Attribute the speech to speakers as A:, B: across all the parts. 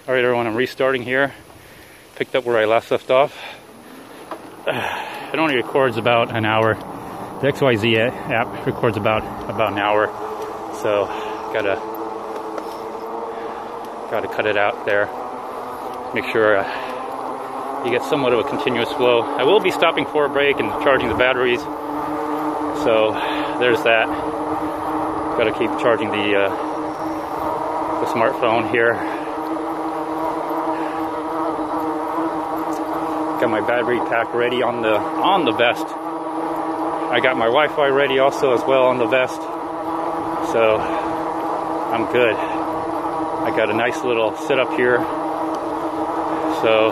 A: Alright everyone, I'm restarting here. Picked up where I last left off. It only records about an hour. The XYZ app records about an hour. So gotta cut it out there. Make sure you get somewhat of a continuous flow. I will be stopping for a break and charging the batteries. So there's that. Gotta keep charging the smartphone here. Got my battery pack ready on the vest. I got my Wi-Fi ready also as well on the vest. So I'm good. I got a nice little setup here. So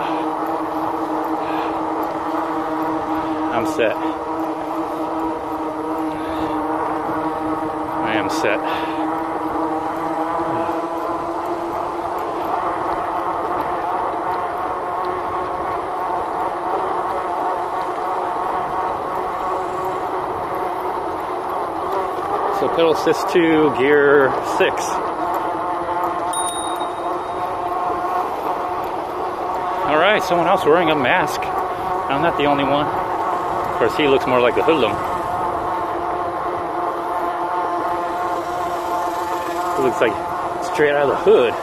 A: I'm set. I am set. So pedal assist 2, gear 6. Alright, someone else wearing a mask. I'm not the only one. Of course, he looks more like a hoodlum. He looks like straight out of the hood.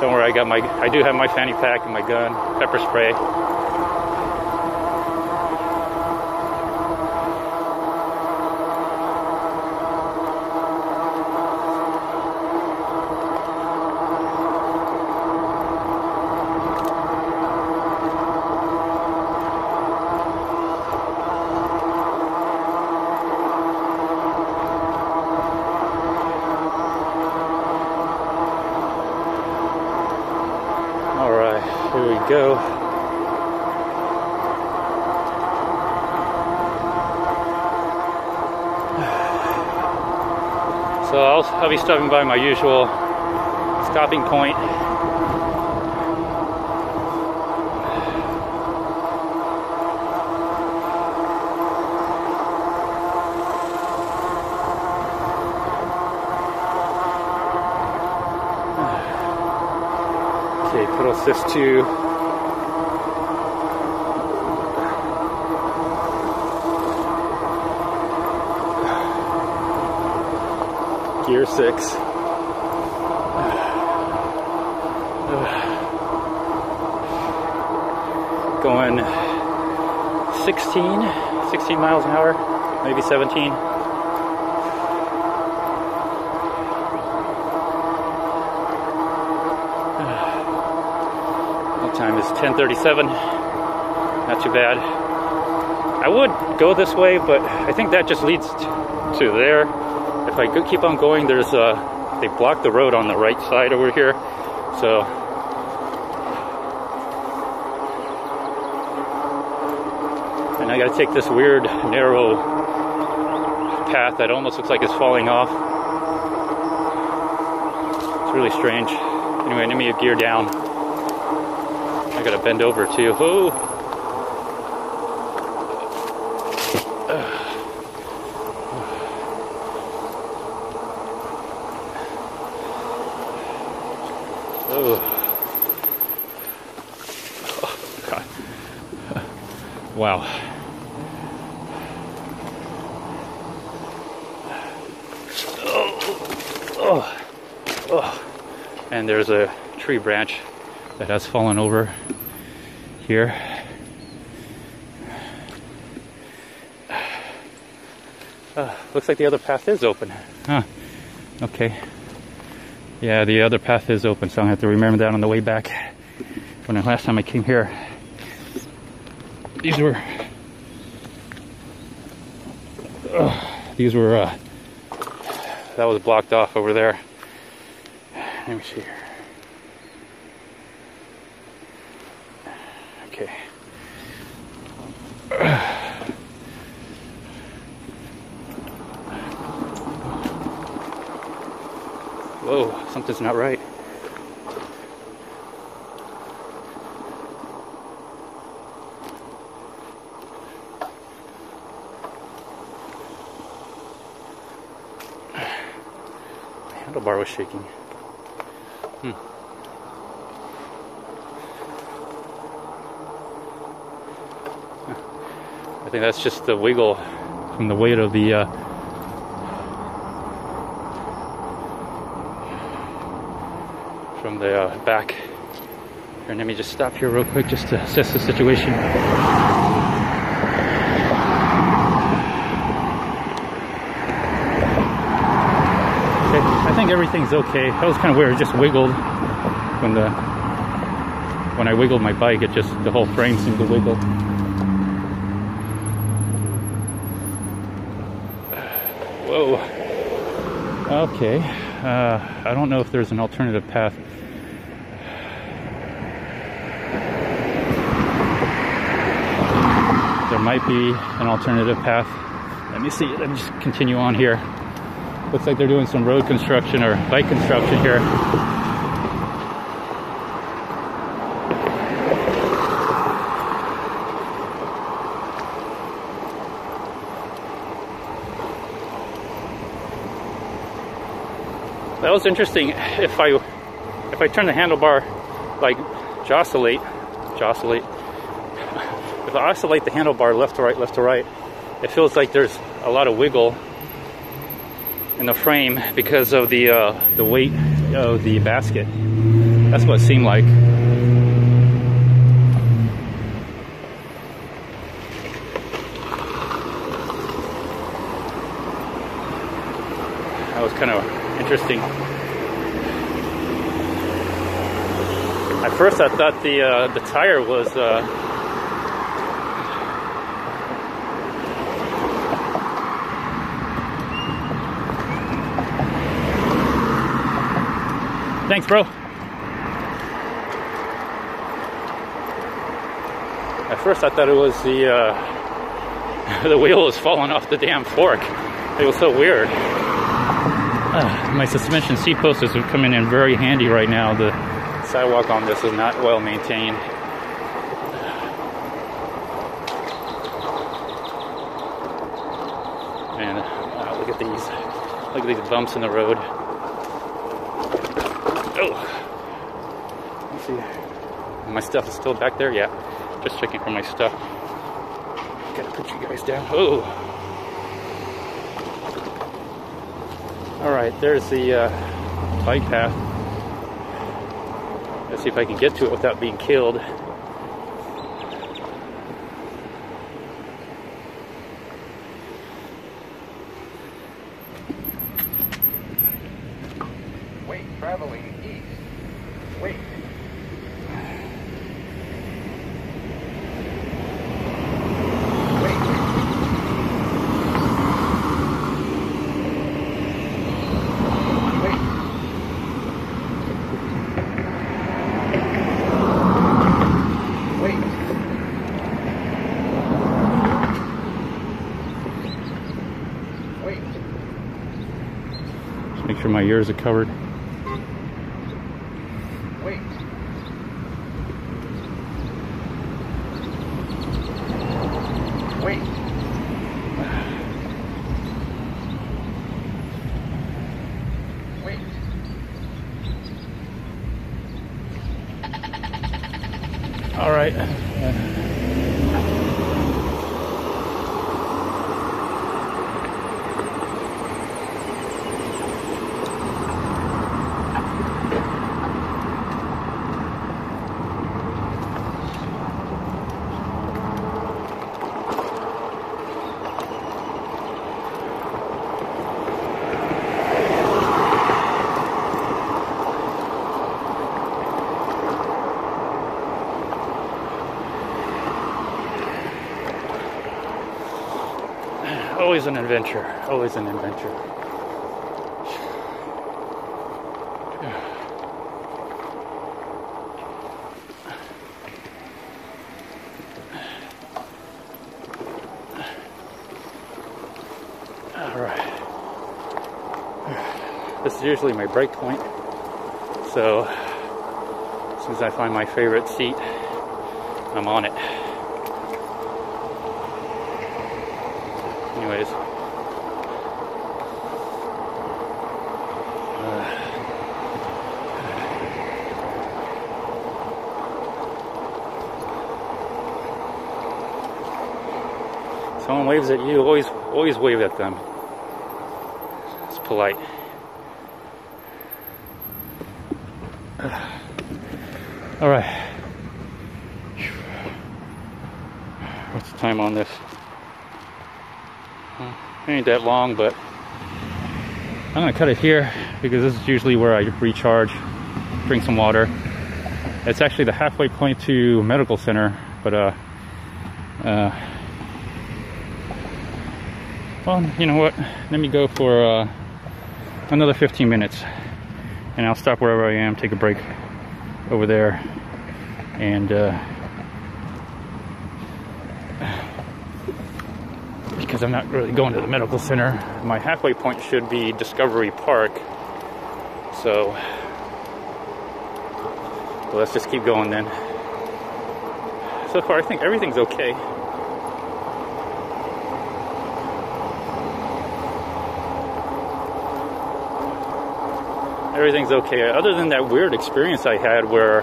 A: Don't worry, I do have my fanny pack and my gun, pepper spray. Here we go. So I'll be stopping by my usual stopping point. Okay, pedal assist 2. Gear 6. Going 16 miles an hour, maybe 17. Time is 10:37. Not too bad. I would go this way, but I think that just leads to there. If I keep on going, there's they block the road on the right side over here. So and I gotta take this weird narrow path that almost looks like it's falling off. It's really strange. Anyway, let me gear down. I gotta bend over too. Oh. Oh. Oh God. Wow. Oh. Oh. And there's a tree branch that has fallen over here. Looks like the other path is open. Huh. Okay. Yeah, the other path is open, so I'll have to remember that on the way back. When the last time I came here, these were that was blocked off over there. Let me see here. Okay. Whoa, something's not right. handlebar was shaking. I think that's just the wiggle from the weight of the back. Here, let me just stop here real quick just to assess the situation. Okay, I think everything's okay. That was kind of weird. It just wiggled when I wiggled my bike. It just, the whole frame seemed to wiggle. Whoa. Okay. I don't know if there's an alternative path. There might be an alternative path. Let me see. Let me just continue on here. Looks like they're doing some road construction or bike construction here. That was interesting. If I turn the handlebar, like oscillate, if I oscillate the handlebar left to right, it feels like there's a lot of wiggle in the frame because of the weight of the basket. That's what it seemed like. That was kind of interesting. At first I thought the tire was thanks, bro. At first I thought it was the wheel was falling off the damn fork. It was so weird. My suspension seat post is coming in very handy right now. The sidewalk on this is not well maintained. And look at these. Look at these bumps in the road. Oh, let's see. My stuff is still back there. Yeah, just checking for my stuff. Gotta put you guys down. Oh. All right, there's the bike path. Let's see if I can get to it without being killed.
B: Wait, traveling east. Wait.
A: Make sure my ears are covered.
B: Wait. Wait. Wait.
A: All right. Always an adventure. Always an adventure. All right. This is usually my break point. So as soon as I find my favorite seat, I'm on it. Anyways, Someone waves at you, always wave at them. It's polite. All right. What's the time on this? It ain't that long, but I'm gonna cut it here because this is usually where I recharge, drink some water. It's actually the halfway point to medical center, but well, you know what? Let me go for another 15 minutes, and I'll stop wherever I am, take a break over there, and because I'm not really going to the medical center. My halfway point should be Discovery Park, so let's just keep going then. So far I think everything's okay. Everything's okay, other than that weird experience I had where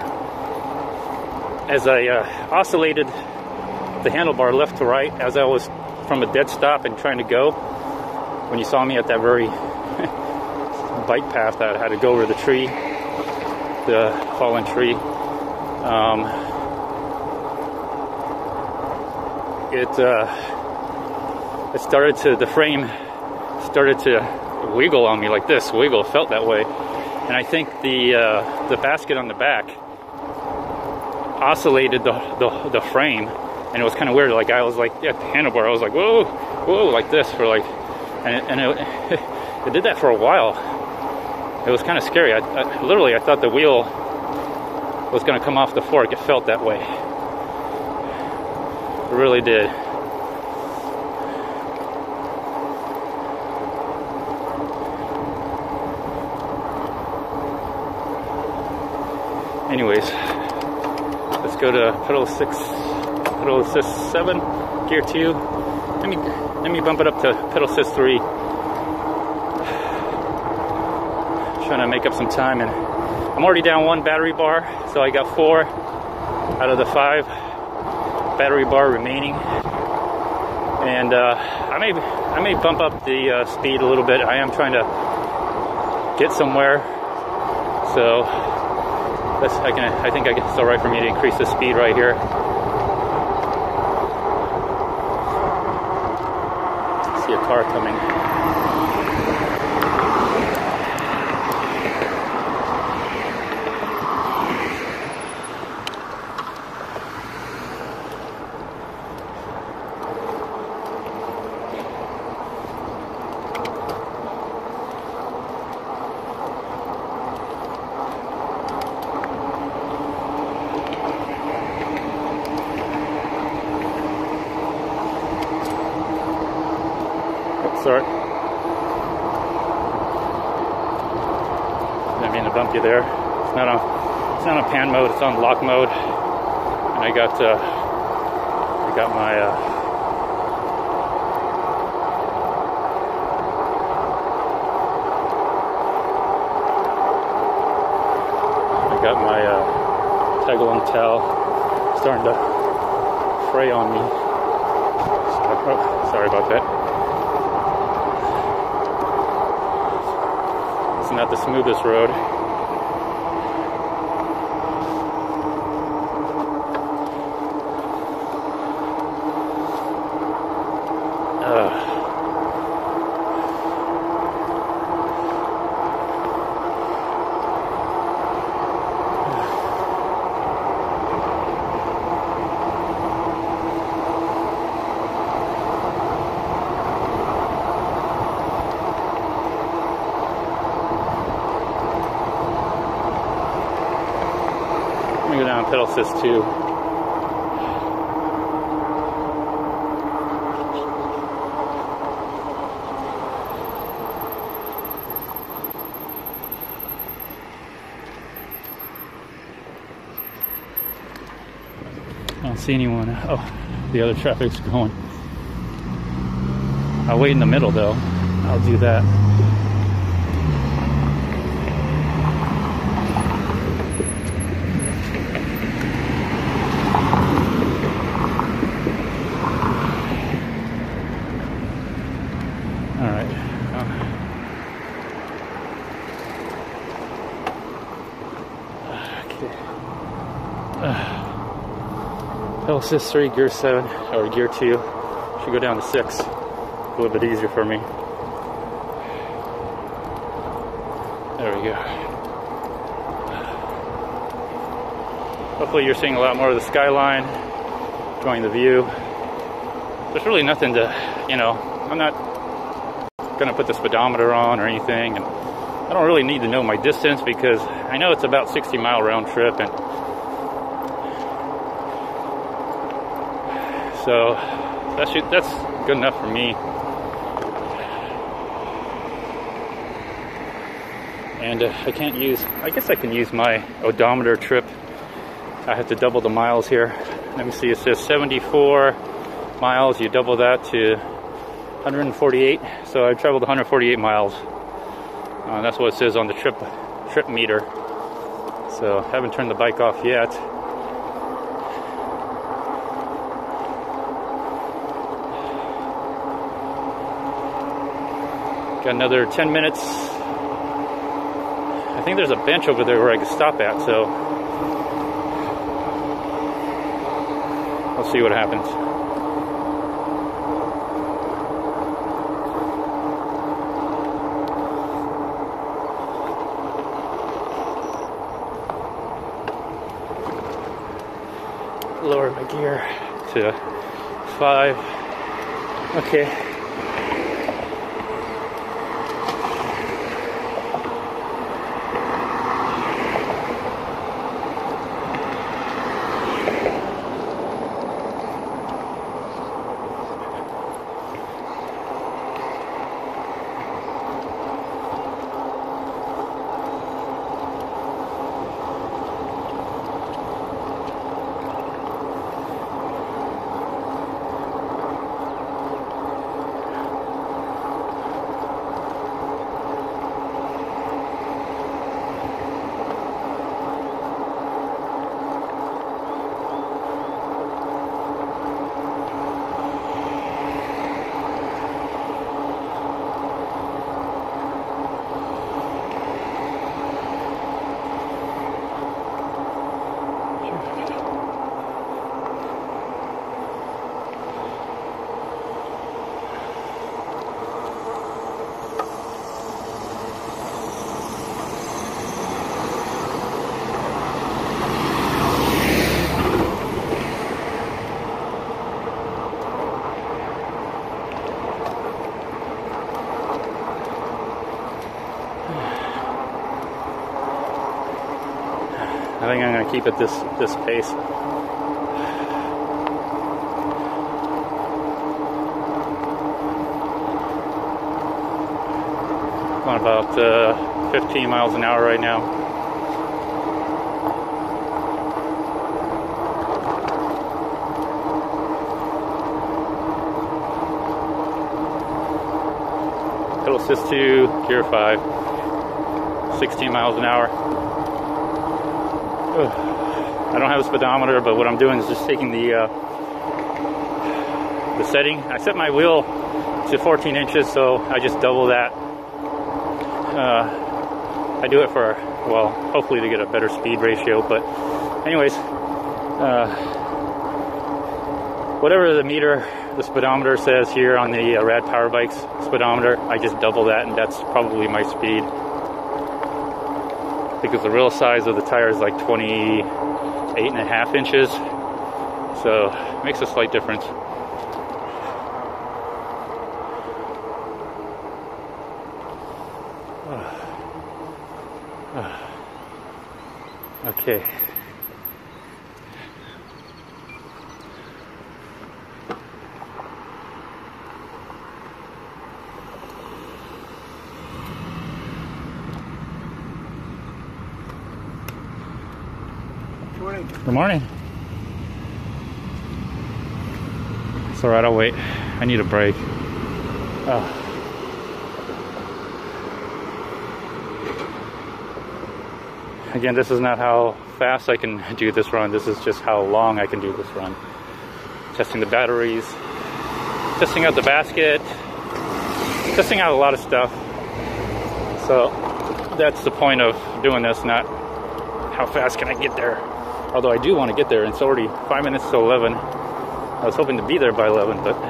A: as I oscillated the handlebar left to right as I was from a dead stop and trying to go, when you saw me at that very bike path that I had to go over the tree, the fallen tree, it started to, the frame started to wiggle on me like this, felt that way. And I think the basket on the back oscillated the frame, and it was kind of weird. Like I was like at the handlebar, I was like whoa, whoa, like this for like, and it did that for a while. It was kind of scary. I literally thought the wheel was going to come off the fork. It felt that way. It really did. Anyways, let's go to pedal assist 7, gear 2. Let me bump it up to pedal assist 3. Trying to make up some time, and I'm already down 1 battery bar, so I got 4 out of the 5 battery bar remaining. And I may bump up the speed a little bit. I am trying to get somewhere, so I think it's all right for me to increase the speed right here. I see a car coming. Sorry. Didn't mean to bump you there. It's not on pan mode. It's on lock mode. And I got my toggle and towel starting to fray on me. Sorry about that. It's not the smoothest road. Go down pedal assist 2. I don't see anyone. Oh, the other traffic's going. I'll wait in the middle though. I'll do that. Okay. Pedal assist 3, gear 7, or gear 2. Should go down to 6. A little bit easier for me. There we go. Hopefully you're seeing a lot more of the skyline, enjoying the view. There's really nothing to, you know, I'm not going to put the speedometer on or anything, and I don't really need to know my distance because I know it's about 60-mile round trip, and so that's good enough for me. And I guess I can use my odometer trip. I have to double the miles here. Let me see, it says 74 miles. You double that to 148. So I traveled 148 miles. That's what it says on the trip meter. So I haven't turned the bike off yet. Got another 10 minutes. I think there's a bench over there where I can stop at, so we'll see what happens. Lower my gear to 5. Okay. I think I'm going to keep it this pace. On about 15 miles an hour right now. Pedal assist 2, gear 5, 16 miles an hour. I don't have a speedometer, but what I'm doing is just taking the setting. I set my wheel to 14 inches, so I just double that. I do it for, well, hopefully to get a better speed ratio, but anyways, whatever the meter, the speedometer says here on the Rad Power Bikes speedometer, I just double that, and that's probably my speed. Because the real size of the tire is like 28.5 inches, so it makes a slight difference. Okay. Good morning. It's alright, I'll wait. I need a break. Oh. Again, this is not how fast I can do this run. This is just how long I can do this run. Testing the batteries, testing out the basket, testing out a lot of stuff. So that's the point of doing this, not how fast can I get there? Although I do want to get there, and it's already 5 minutes to 11. I was hoping to be there by 11, but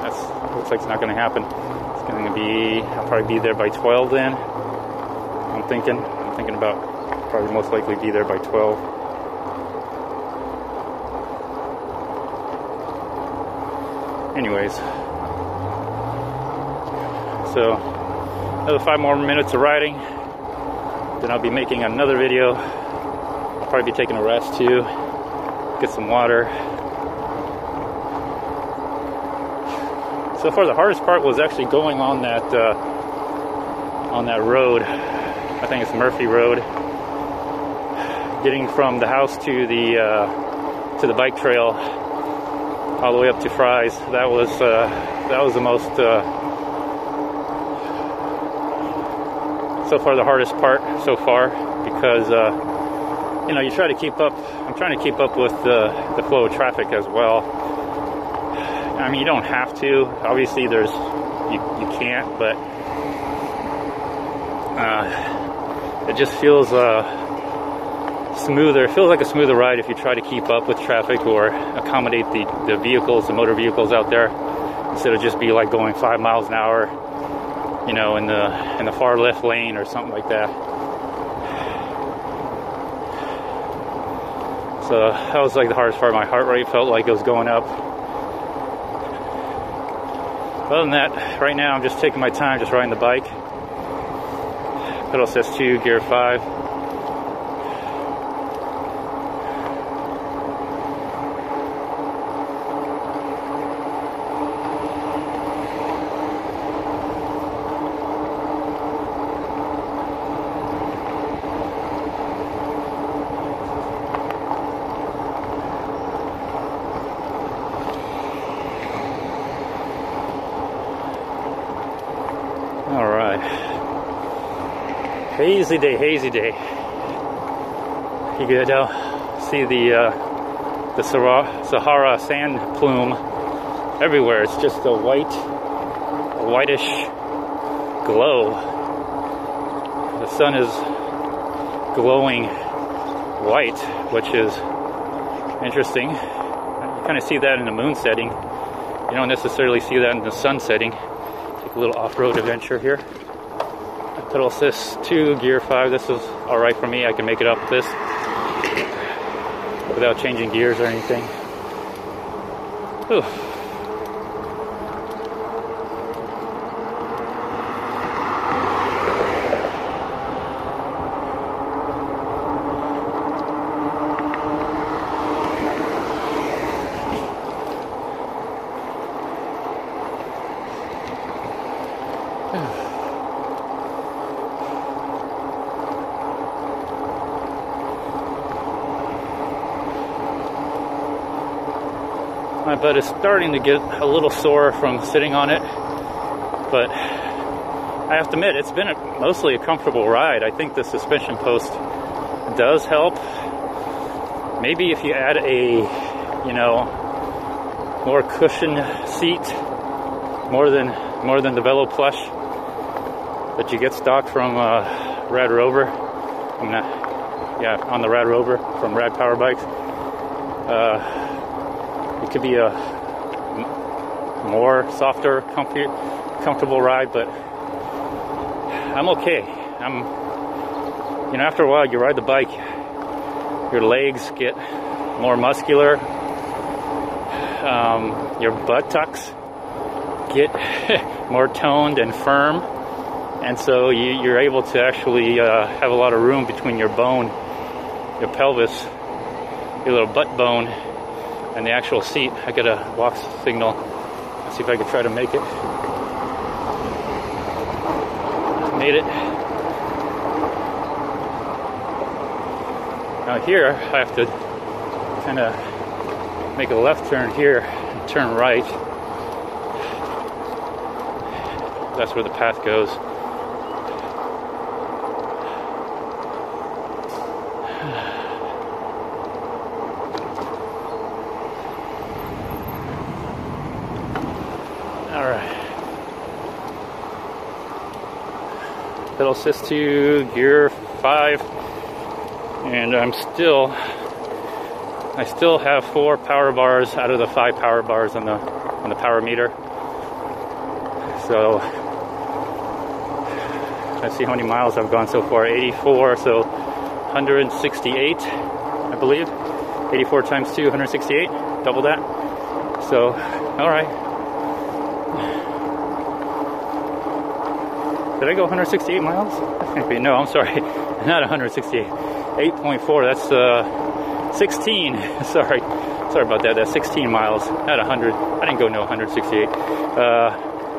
A: that's looks like it's not going to happen. It's going to be, I'll probably be there by 12 then. I'm thinking about probably most likely be there by 12. Anyways, so another 5 more minutes of riding, then I'll be making another video. I'll probably be taking a rest too, get some water. So far the hardest part was actually going on that road. I think it's Murphy Road. Getting from the house to the bike trail all the way up to Fry's. That was the most so far the hardest part so far, because you know, you try to keep up. I'm trying to keep up with the flow of traffic as well. I mean, you don't have to. Obviously, you can't, but it just feels smoother. It feels like a smoother ride if you try to keep up with traffic or accommodate the vehicles, the motor vehicles out there, instead of just be like going 5 miles an hour, you know, in the far left lane or something like that. So that was like the hardest part. My heart rate felt like it was going up. Other than that, right now I'm just taking my time, just riding the bike. Pedal assist 2, gear 5. Hazy day, hazy day. You can see the Sahara sand plume everywhere. It's just a whitish glow. The sun is glowing white, which is interesting. You kind of see that in the moon setting. You don't necessarily see that in the sun setting. Take a little off-road adventure here. Pedal assist 2, gear 5. This is alright for me. I can make it up this without changing gears or anything. Whew. My butt is starting to get a little sore from sitting on it, but I have to admit, it's been mostly a comfortable ride. I think the suspension post does help. Maybe if you add a, you know, more cushioned seat, more than the Velo Plush that you get stock from RadRover. On the RadRover from Rad Power Bikes. It could be a more softer, comfortable ride, but I'm okay. You know, after a while, you ride the bike, your legs get more muscular, your buttocks get more toned and firm, and so you're able to actually have a lot of room between your bone, your pelvis, your little butt bone, and the actual seat. I got a walk signal. Let's see if I can try to make it. Made it. Now here, I have to kind of make a left turn here and turn right. That's where the path goes. Pedal assist 2, gear 5. And I still have 4 power bars out of the 5 power bars on the power meter. So let's see how many miles I've gone so far. 84, so 168, I believe. 84 times 2, 168, double that. So, all right. Did I go 168 miles? No, I'm sorry, not 168. 8.4, that's 16. Sorry about that. That's 16 miles, not 100. I didn't go 168.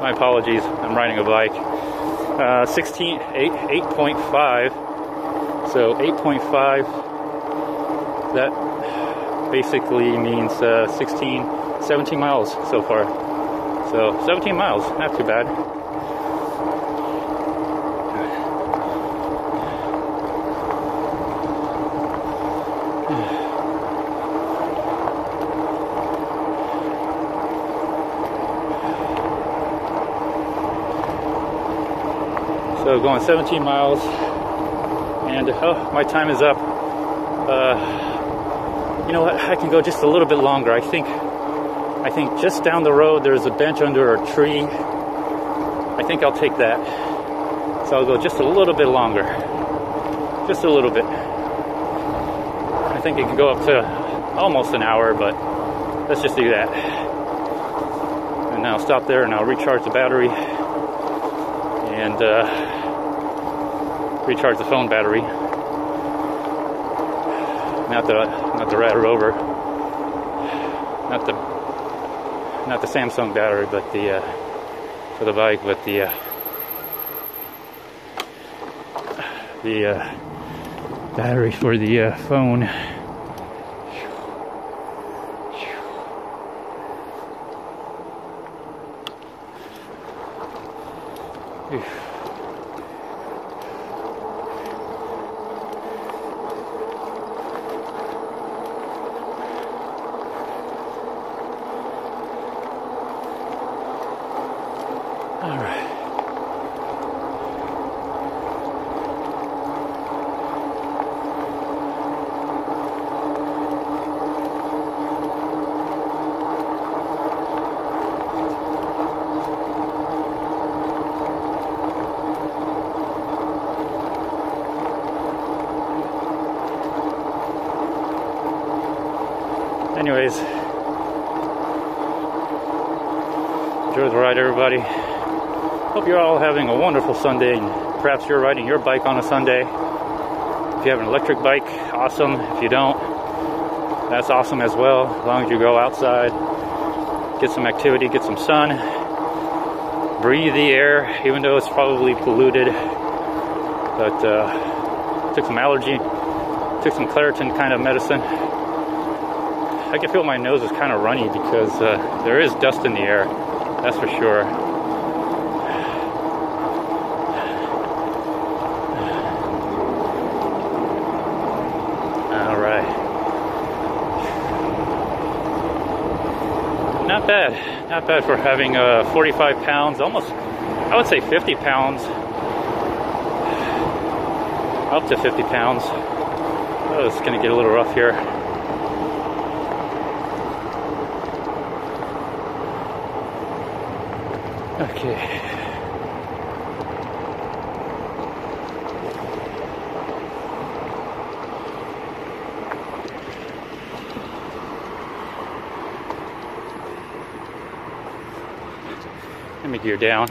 A: My apologies. I'm riding a bike. 8.5. So 8.5. That basically means 17 miles so far. So 17 miles, not too bad. So going 17 miles, and my time is up. You know what? I can go just a little bit longer. I think just down the road there's a bench under a tree. I think I'll take that. So I'll go just a little bit longer. Just a little bit. I think it can go up to almost an hour, but let's just do that. And now I'll stop there and I'll recharge the battery and recharge the phone battery. Not the RadRover, not the Samsung battery, but the for the bike, but the battery for the phone. All right. Anyways, enjoy the ride, everybody. Hope you're all having a wonderful Sunday, and perhaps you're riding your bike on a Sunday. If you have an electric bike, awesome. If you don't, that's awesome as well, as long as you go outside, get some activity, get some sun, breathe the air, even though it's probably polluted. But took some Claritin kind of medicine. I can feel my nose is kind of runny because there is dust in the air, that's for sure. Not bad for having 45 pounds, almost, I would say 50 pounds, up to 50 pounds. Oh, it's gonna get a little rough here. Okay. Let me gear down.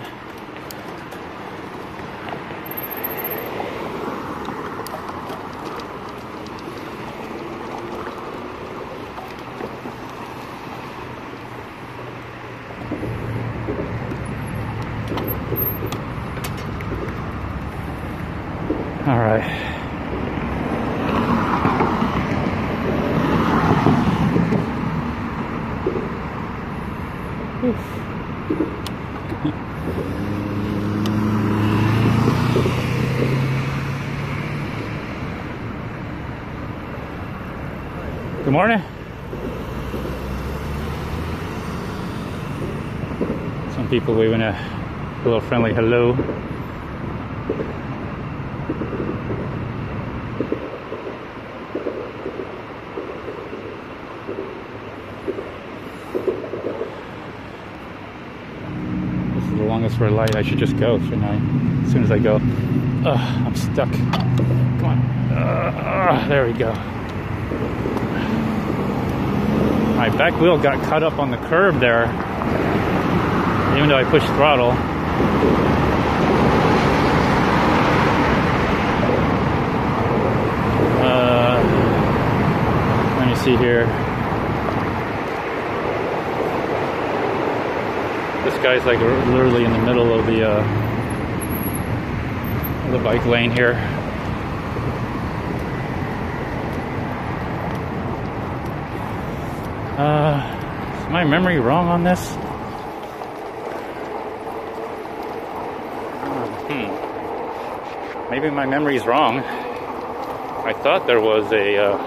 A: All right. Good morning. Some people waving a little friendly hello. for a light. I should just go, shouldn't I? As soon as I go. I'm stuck. Come on. There we go. My back wheel got caught up on the curb there, even though I pushed throttle. Let me see here. This guy's like literally in the middle of the bike lane here. Is my memory wrong on this? Maybe my memory's wrong. I thought there was a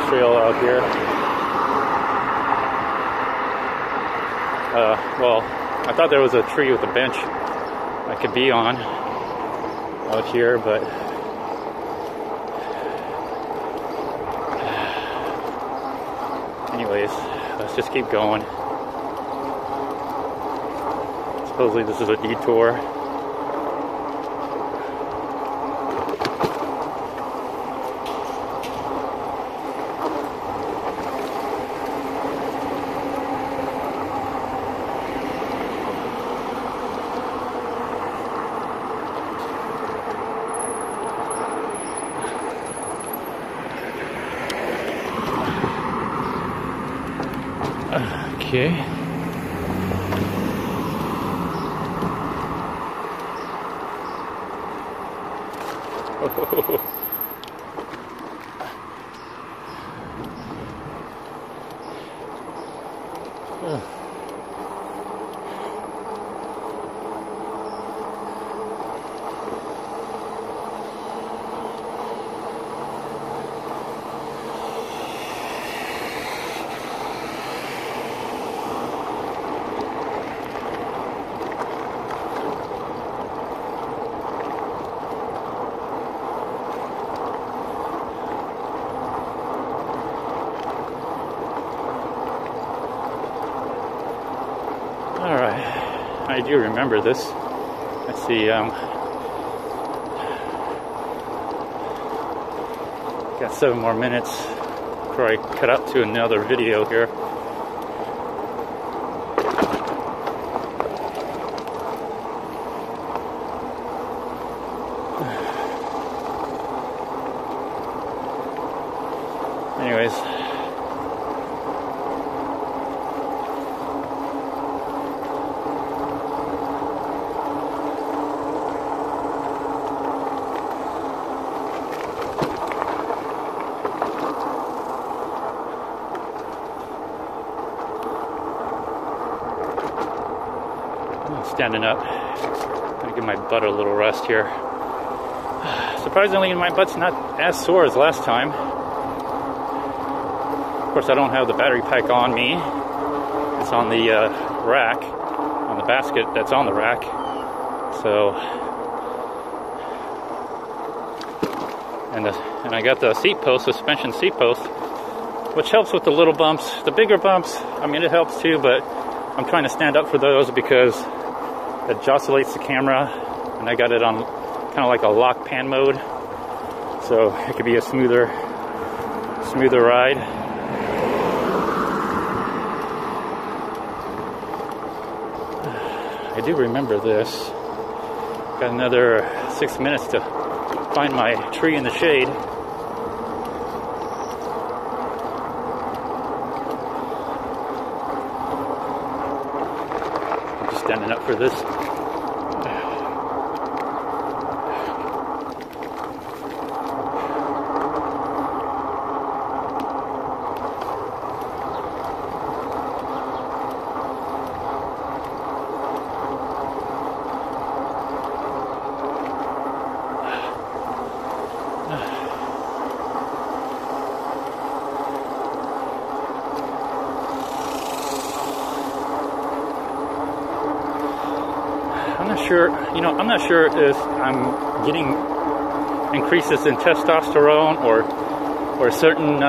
A: trail out here. Well, I thought there was a tree with a bench I could be on out here, but anyways, let's just keep going. Supposedly this is a detour. Okay. I do remember this. Let's see, got 7 more minutes before I cut out to another video here. Anyways. Standing up. Gonna give my butt a little rest here. Surprisingly, my butt's not as sore as last time. Of course, I don't have the battery pack on me. It's on the rack, on the basket that's on the rack. So, and I got the seat post, suspension seat post, which helps with the little bumps. The bigger bumps, I mean, it helps too, but I'm trying to stand up for those because it jostulates the camera, and I got it on kind of like a lock pan mode, so it could be a smoother ride. I do remember this. Got another 6 minutes to find my tree in the shade. I'm just standing up for this. I'm not sure if I'm getting increases in testosterone or or certain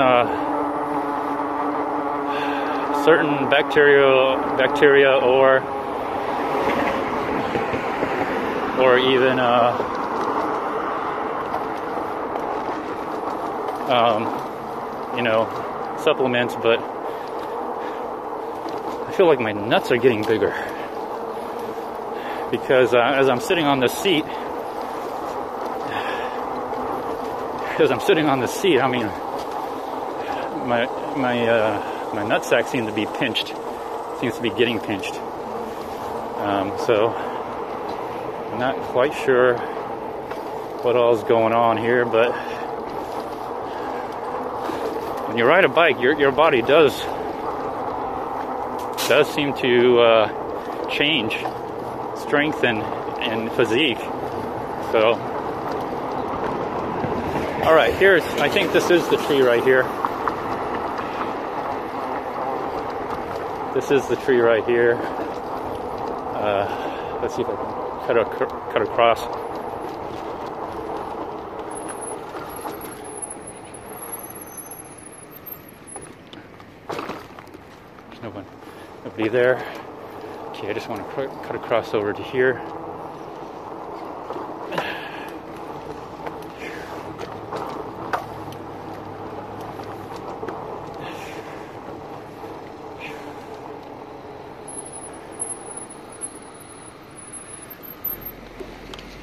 A: bacteria or even you know, supplements, but I feel like my nuts are getting bigger because as I'm sitting on the seat, I mean, my nutsack seems to be pinched. Seems to be getting pinched. So I'm not quite sure what all is going on here, but when you ride a bike, your body does seem to change strength and physique. So, all right, I think this is the tree right here. This is the tree right here. Let's see if I can cut across. There's nobody there. Okay, I just want to cut across over to here.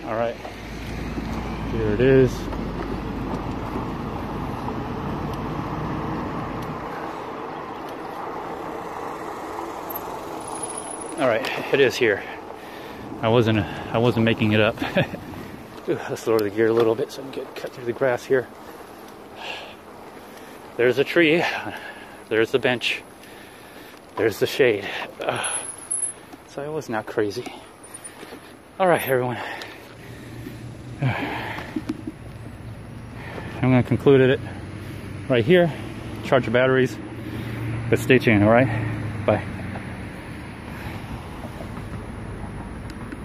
A: All right, here it is. All right, it is here. I wasn't making it up. Let's lower the gear a little bit so I can cut through the grass here. There's a tree. There's the bench. There's the shade. So I was not crazy. All right, everyone. I'm going to conclude it right here. Charge your batteries. But stay tuned, all right? Bye.